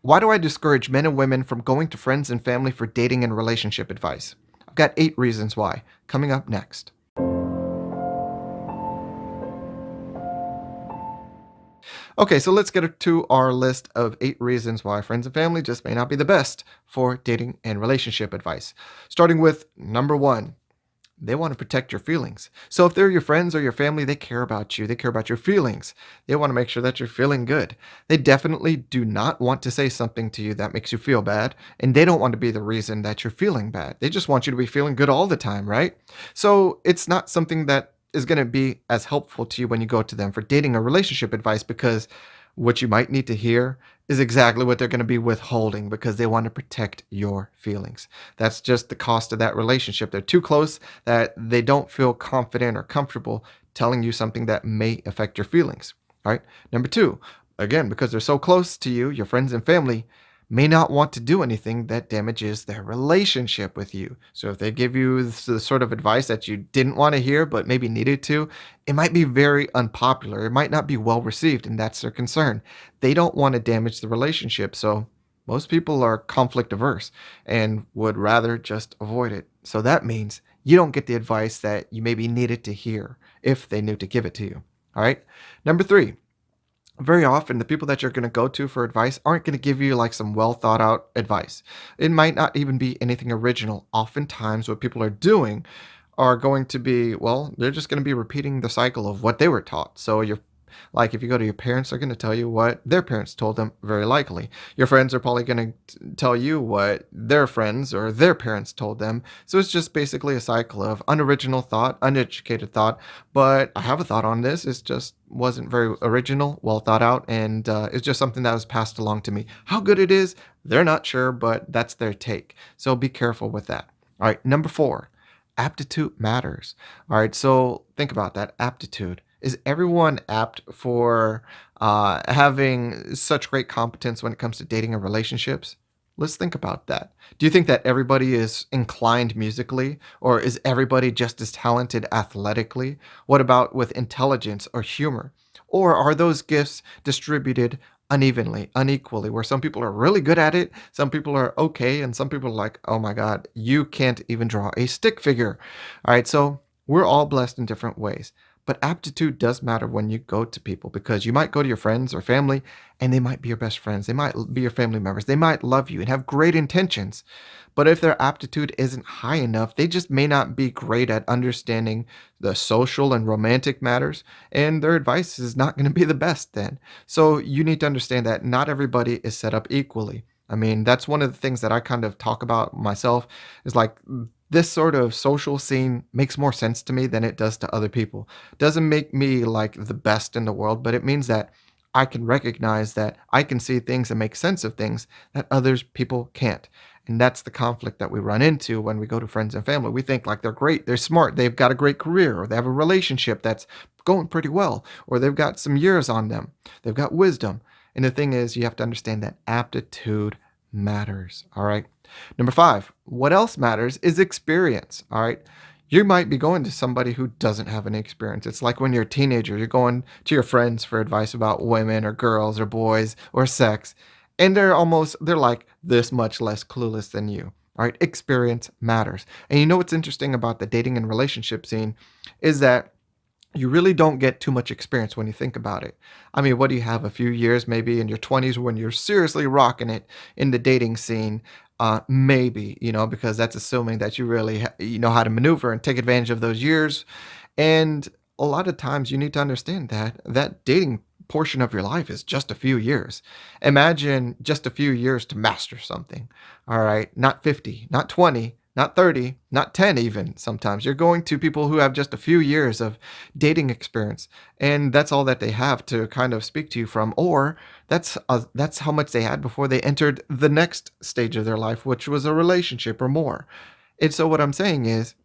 Why do I discourage men and women from going to friends and family for dating and relationship advice? I've got 8 reasons why, coming up next. Okay, so let's get to our list of 8 reasons why friends and family just may not be the best for dating and relationship advice. Starting with number one, they want to protect your feelings. So if they're your friends or your family, they care about you. They care about your feelings. They want to make sure that you're feeling good. They definitely do not want to say something to you that makes you feel bad, and they don't want to be the reason that you're feeling bad. They just want you to be feeling good all the time, right? So it's not something that is going to be as helpful to you when you go to them for dating or relationship advice, because what you might need to hear is exactly what they're going to be withholding because they want to protect your feelings. That's just the cost of that relationship. They're too close that they don't feel confident or comfortable telling you something that may affect your feelings. All right. Number two, again, because they're so close to you, your friends and family may not want to do anything that damages their relationship with you. So if they give you the sort of advice that you didn't want to hear but maybe needed to, it might be very unpopular. It might not be well received, and that's their concern. They don't want to damage the relationship. So most people are conflict averse and would rather just avoid it. So that means you don't get the advice that you maybe needed to hear if they knew to give it to you. All right. Number three, very often the people that you're going to go to for advice aren't going to give you like some well thought out advice. It might not even be anything original. Oftentimes, what people are doing are going to be, well, they're just going to be repeating the cycle of what they were taught. So you're like, if you go to your parents, they're going to tell you what their parents told them, very likely. Your friends are probably going to tell you what their friends or their parents told them. So it's just basically a cycle of unoriginal thought, uneducated thought. But I have a thought on this. It just wasn't very original, well thought out, and it's just something that was passed along to me. How good it is, they're not sure, but that's their take. So be careful with that. All right, number four, aptitude matters. All right, so think about that aptitude. Is everyone apt for having such great competence when it comes to dating and relationships? Let's think about that. Do you think that everybody is inclined musically, or is everybody just as talented athletically? What about with intelligence or humor? Or are those gifts distributed unevenly, unequally, where some people are really good at it, some people are okay, and some people are like, oh my God, you can't even draw a stick figure. All right, so we're all blessed in different ways. But aptitude does matter when you go to people, because you might go to your friends or family and they might be your best friends. They might be your family members. They might love you and have great intentions. But if their aptitude isn't high enough, they just may not be great at understanding the social and romantic matters, and their advice is not going to be the best then. So you need to understand that not everybody is set up equally. I mean, that's one of the things that I kind of talk about myself is like this sort of social scene makes more sense to me than it does to other people. Doesn't make me like the best in the world, but it means that I can recognize that I can see things and make sense of things that others people can't. And that's the conflict that we run into when we go to friends and family. We think like they're great, they're smart, they've got a great career, or they have a relationship that's going pretty well, or they've got some years on them, they've got wisdom. And the thing is, you have to understand that aptitude matters. All right. Number five, what else matters is experience. All right. You might be going to somebody who doesn't have any experience. It's like when you're a teenager, you're going to your friends for advice about women or girls or boys or sex, and they're like this much less clueless than you. All right. Experience matters. And you know what's interesting about the dating and relationship scene is that you really don't get too much experience when you think about it. I mean, what do you have? A few years maybe in your 20s when you're seriously rocking it in the dating scene? Maybe, because that's assuming that you really you know how to maneuver and take advantage of those years. And a lot of times you need to understand that that dating portion of your life is just a few years. Imagine just a few years to master something. All right, not 50, not 20, not 30, not 10 even sometimes. You're going to people who have just a few years of dating experience, and that's all that they have to kind of speak to you from, or that's how much they had before they entered the next stage of their life, which was a relationship or more. And so what I'm saying is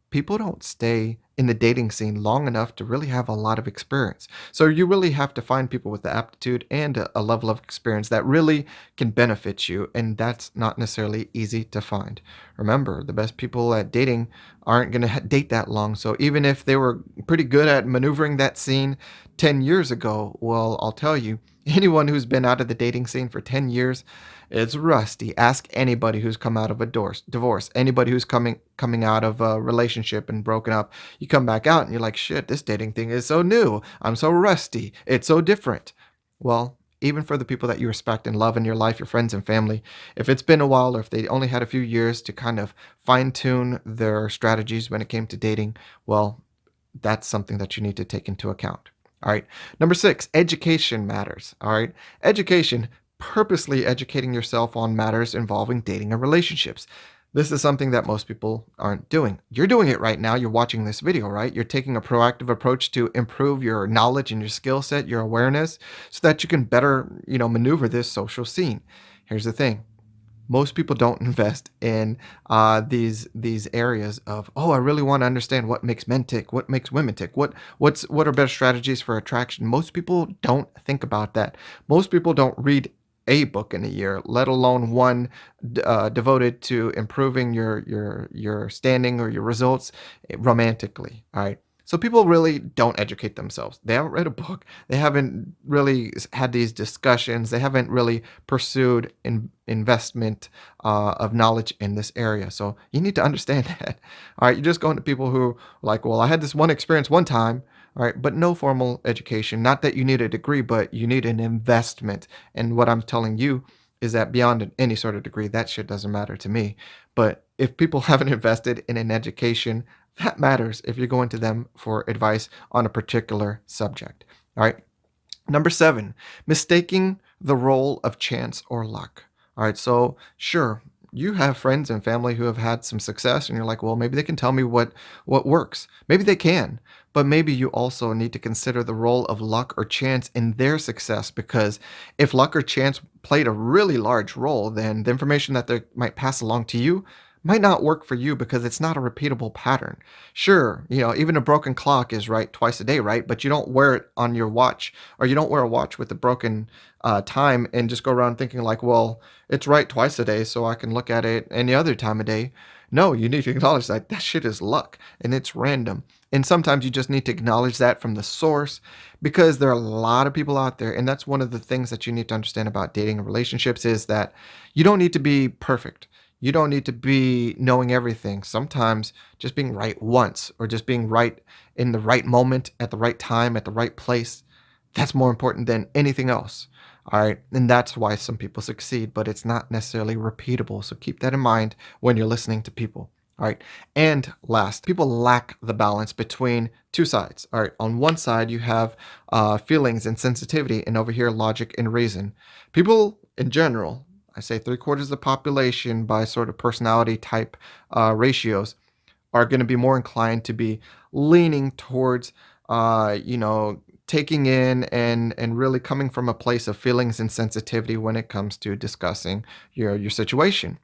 people don't stay in the dating scene long enough to really have a lot of experience. So you really have to find people with the aptitude and a level of experience that really can benefit you, and that's not necessarily easy to find. Remember, the best people at dating aren't going to date that long. So even if they were pretty good at maneuvering that scene 10 years ago, well, I'll tell you, Anyone who's been out of the dating scene for 10 years, it's rusty. Ask anybody who's come out of a divorce, anybody who's coming out of a relationship and broken up. You come back out and you're like, shit, this dating thing is so new. I'm so rusty. It's so different. Well, even for the people that you respect and love in your life, your friends and family, if it's been a while or if they only had a few years to kind of fine tune their strategies when it came to dating, well, that's something that you need to take into account. All right. Number 6, education matters. All right. Education, purposely educating yourself on matters involving dating and relationships. This is something that most people aren't doing. You're doing it right now. You're watching this video, right? You're taking a proactive approach to improve your knowledge and your skill set, your awareness, so that you can better, maneuver this social scene. Here's the thing. Most people don't invest in these areas of, oh, I really want to understand what makes men tick, what makes women tick, what are better strategies for attraction. Most people don't think about that. Most people don't read a book in a year, let alone one devoted to improving your standing or your results romantically. All right. So people really don't educate themselves. They haven't read a book. They haven't really had these discussions. They haven't really pursued investment of knowledge in this area. So you need to understand that. All right, you're just going to people who are like, well, I had this one experience one time. All right, but no formal education. Not that you need a degree, but you need an investment. And what I'm telling you is that beyond any sort of degree, that shit doesn't matter to me. But if people haven't invested in an education, that matters if you're going to them for advice on a particular subject. All right. Number 7, mistaking the role of chance or luck. All right. So, sure, you have friends and family who have had some success, and you're like, well, maybe they can tell me what works. Maybe they can, but maybe you also need to consider the role of luck or chance in their success, because if luck or chance played a really large role, then the information that they might pass along to you might not work for you because it's not a repeatable pattern. Sure, even a broken clock is right twice a day, right? But you don't wear it on your watch, or you don't wear a watch with a broken time and just go around thinking like, well, it's right twice a day, so I can look at it any other time of day. No, you need to acknowledge that shit is luck and it's random. And sometimes you just need to acknowledge that from the source, because there are a lot of people out there. And that's one of the things that you need to understand about dating and relationships, is that you don't need to be perfect. You don't need to be knowing everything. Sometimes just being right once, or just being right in the right moment, at the right time, at the right place, that's more important than anything else. All right. And that's why some people succeed, but it's not necessarily repeatable. So keep that in mind when you're listening to people. All right. And last, people lack the balance between two sides. All right. On one side, you have feelings and sensitivity, and over here, logic and reason. People in general, I say 3/4 of the population by sort of personality type ratios, are going to be more inclined to be leaning towards, taking in and really coming from a place of feelings and sensitivity when it comes to discussing your situation.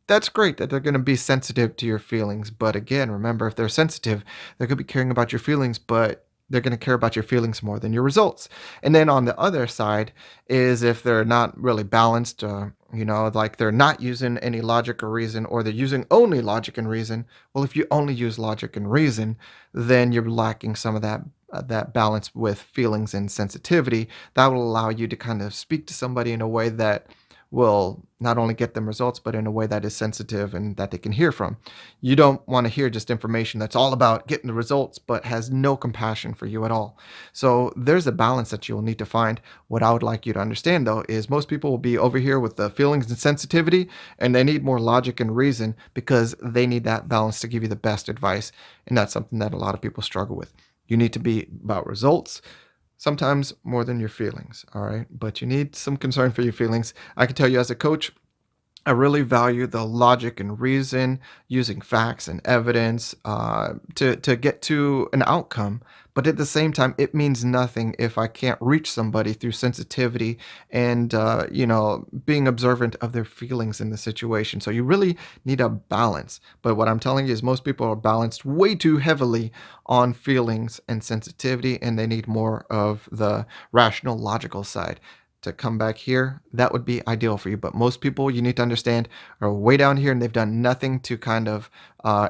That's great that they're going to be sensitive to your feelings. But again, remember, if they're sensitive, they're going to be caring about your feelings, but they're going to care about your feelings more than your results. And then on the other side is if they're not really balanced, like they're not using any logic or reason, or they're using only logic and reason. Well, if you only use logic and reason, then you're lacking some of that balance with feelings and sensitivity. That will allow you to kind of speak to somebody in a way that will not only get them results, but in a way that is sensitive and that they can hear from. You don't want to hear just information that's all about getting the results, but has no compassion for you at all. So there's a balance that you'll need to find. What I would like you to understand, though, is most people will be over here with the feelings and sensitivity, and they need more logic and reason because they need that balance to give you the best advice. And that's something that a lot of people struggle with. You need to be about results, sometimes more than your feelings, all right? But you need some concern for your feelings. I can tell you as a coach, I really value the logic and reason, using facts and evidence to get to an outcome. But at the same time, it means nothing if I can't reach somebody through sensitivity and being observant of their feelings in the situation. So you really need a balance. But what I'm telling you is most people are balanced way too heavily on feelings and sensitivity, and they need more of the rational, logical side to come back here. That would be ideal for you. But most people, you need to understand, are way down here and they've done nothing to kind of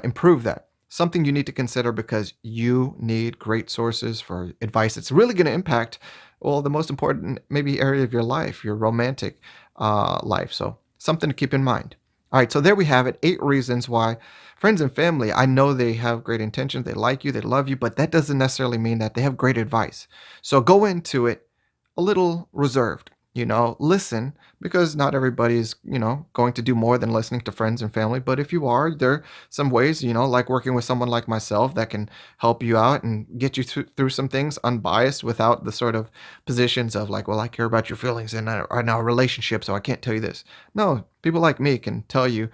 improve that. Something you need to consider, because you need great sources for advice. It's really going to impact well, the most important maybe area of your life, your romantic life. So something to keep in mind. All right, so there we have it. 8 reasons why friends and family, I know they have great intentions, they like you, they love you, but that doesn't necessarily mean that they have great advice. So go into it a little reserved. Listen, because not everybody's, going to do more than listening to friends and family. But if you are, there are some ways, like working with someone like myself that can help you out and get you through some things unbiased without the sort of positions of like, well, I care about your feelings in our relationship, so I can't tell you this. No, people like me can tell you,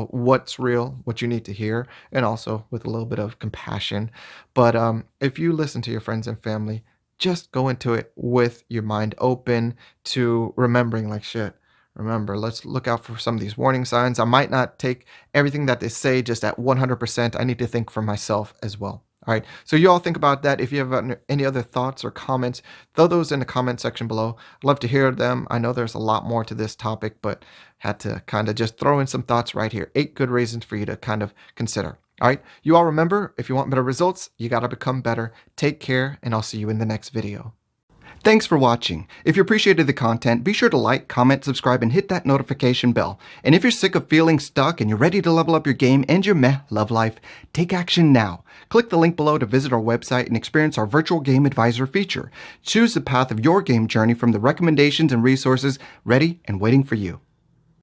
what's real, what you need to hear, and also with a little bit of compassion. But if you listen to your friends and family, just go into it with your mind open to remembering, like, shit, remember, let's look out for some of these warning signs. I might not take everything that they say just at 100%. I need to think for myself as well. All right. So you all think about that. If you have any other thoughts or comments, throw those in the comment section below. I'd love to hear them. I know there's a lot more to this topic, but had to kind of just throw in some thoughts right here. 8 good reasons for you to kind of consider. All right. You all remember, if you want better results, you got to become better. Take care, and I'll see you in the next video. Thanks for watching. If you appreciated the content, be sure to like, comment, subscribe, and hit that notification bell. And if you're sick of feeling stuck and you're ready to level up your game and your meh love life, take action now. Click the link below to visit our website and experience our virtual game advisor feature. Choose the path of your game journey from the recommendations and resources ready and waiting for you.